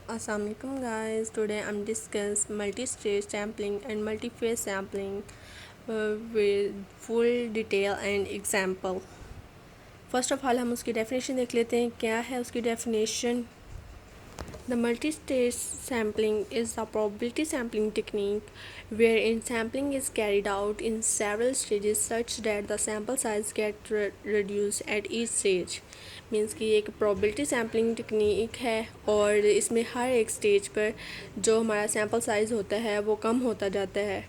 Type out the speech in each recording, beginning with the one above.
Assalamualaikum guys, today I'm discuss multi-stage sampling and multi-phase sampling with full detail and example. First of all हम उसकी definition देख लेते हैं क्या है उसकी definition. The multi-stage sampling is a probability sampling technique wherein sampling is carried out in several stages such that the sample size get reduced at each stage. Means कि एक probability sampling टेक्निक है और इसमें हर एक stage पर जो हमारा sample size होता है वो कम होता जाता है.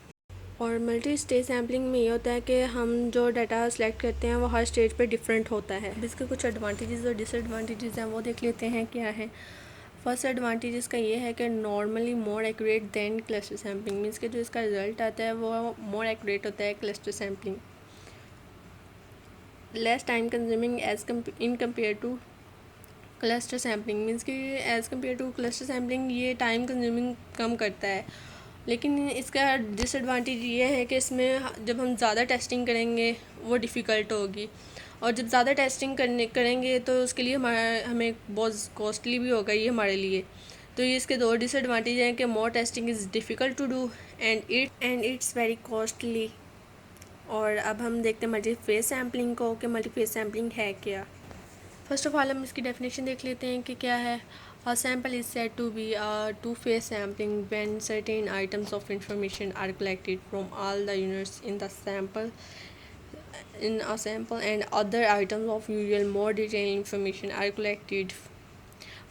और मल्टी स्टेज सैम्पलिंग में ये होता है कि हम जो डाटा सेलेक्ट करते हैं वो हर स्टेज पे डिफरेंट होता है. इसके कुछ एडवांटेजेस और डिसएडवांटेजेस हैं वो देख लेते हैं क्या है. फर्स्ट एडवांटेज इसका ये है कि normally more accurate than cluster sampling. Means कि जो इसका रिज़ल्ट आता है वो मोर एक्यूरेट होता है cluster sampling. Less time consuming in compare to cluster sampling. Means कि as compare to cluster sampling ये टाइम कंज्यूमिंग कम करता है. लेकिन इसका डिसएडवांटेज ये है कि इसमें जब हम ज़्यादा टेस्टिंग करेंगे वो डिफ़िकल्ट होगी और जब ज़्यादा टेस्टिंग करेंगे तो उसके लिए हमें बहुत कॉस्टली भी होगा ये हमारे लिए. तो ये इसके दो डिसएडवांटेज हैं कि more testing is difficult to do and it's very costly. और अब हम देखते हैं मल्टीफेज सैम्पलिंग को कि मल्टीफेज सैम्पलिंग है क्या. फर्स्ट ऑफ ऑल हम इसकी डेफिनेशन देख लेते हैं कि क्या है. A sample is said to be a two-phase sampling when certain items of information are collected from all the units in a sample and other items of usual more detailed information are collected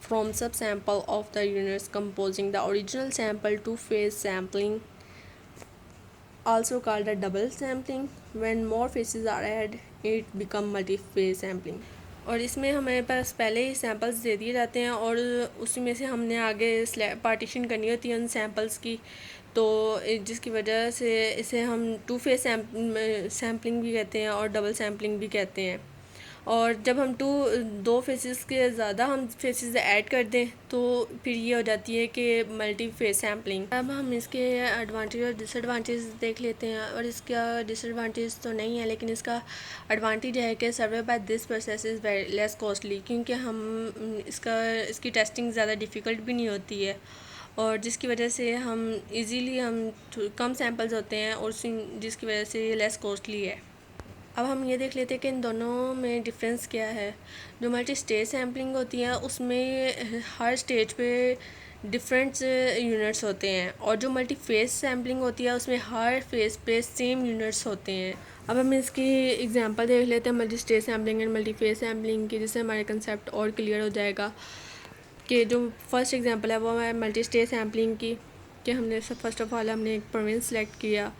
from subsample of the units composing the original sample. Two-phase sampling, also called a double sampling. When more phases are added, it becomes multi-phase sampling. और इसमें हमारे पास पहले ही samples दे दिए जाते हैं और उसी में से हमने आगे पार्टीशन करनी होती है उन सैम्पल्स की. तो जिसकी वजह से इसे हम टू फेज सैम्पलिंग भी कहते हैं और डबल सैम्पलिंग भी कहते हैं. और जब हम दो फेसेस के ज़्यादा हम फेसेस ऐड कर दें तो फिर ये हो जाती है कि मल्टी फेस सैम्पलिंग. अब हम इसके एडवांटेज और डिसएडवांटेज देख लेते हैं. और इसका डिसएडवांटेज तो नहीं है लेकिन इसका एडवांटेज है कि survey by this process is very less costly. क्योंकि हम इसकी टेस्टिंग ज़्यादा डिफ़िकल्ट भी नहीं होती है और जिसकी वजह से हम इजीली हम कम सैम्पल्स होते हैं और जिसकी वजह से ये लेस कॉस्टली है. अब हम ये देख लेते हैं कि इन दोनों में डिफरेंस क्या है. जो मल्टी स्टेज सैम्पलिंग होती है उसमें हर स्टेज पे डिफरेंट यूनिट्स होते हैं और जो मल्टी फेस सैम्पलिंग होती है उसमें हर फेस पे सेम यूनिट्स होते हैं. अब हम इसकी एग्जांपल देख लेते हैं multi stage sampling and multi face sampling की, जिससे हमारे कंसेप्ट और क्लियर हो जाएगा. कि जो फर्स्ट एग्जांपल है वो है मल्टी स्टेज सैम्पलिंग की. कि हमने फर्स्ट ऑफ ऑल हमने एक प्रोविंस सेलेक्ट किया,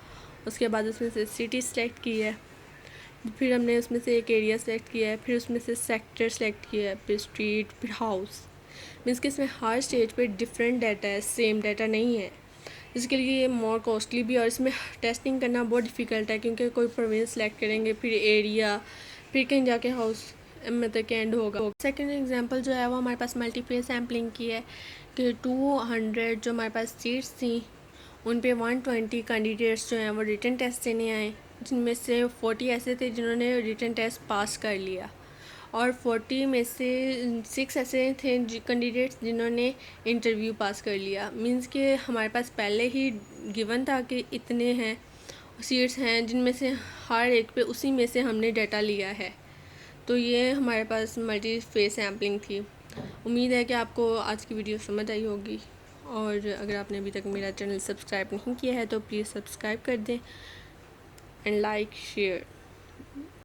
उसके बाद उसमें से सिटी सेलेक्ट की है, फिर हमने उसमें से एक एरिया सेलेक्ट किया है, फिर उसमें से सेक्टर सेलेक्ट किया है, फिर स्ट्रीट, फिर हाउस. मीन्स कि इसमें हर स्टेज पे डिफरेंट डाटा है, सेम डाटा नहीं है. इसके लिए ये मोर कॉस्टली भी और इसमें टेस्टिंग करना बहुत डिफ़िकल्ट है. क्योंकि कोई प्रोविंस सेलेक्ट करेंगे, फिर एरिया, फिर कहीं जाके हाउस मतलब कि एंड होगा. सेकेंड एग्जांपल जो है वो हमारे पास मल्टीपेज सैम्पलिंग की है कि 200 जो हमारे पास सीट्स थी उन पे 120 कैंडिडेट्स जो हैं वो रिटन टेस्ट देने आए, जिनमें से 40 ऐसे थे जिन्होंने रिटन टेस्ट पास कर लिया और 40 में से 6 ऐसे थे कैंडिडेट्स जिन्होंने इंटरव्यू पास कर लिया. मींस कि हमारे पास पहले ही गिवन था कि इतने हैं सीट्स हैं जिनमें से हर एक पे उसी में से हमने डाटा लिया है. तो ये हमारे पास मल्टी फेस सैम्पलिंग थी. उम्मीद है कि आपको आज की वीडियो समझ आई होगी और अगर आपने अभी तक मेरा चैनल सब्सक्राइब नहीं किया है तो प्लीज़ सब्सक्राइब कर दें एंड लाइक शेयर.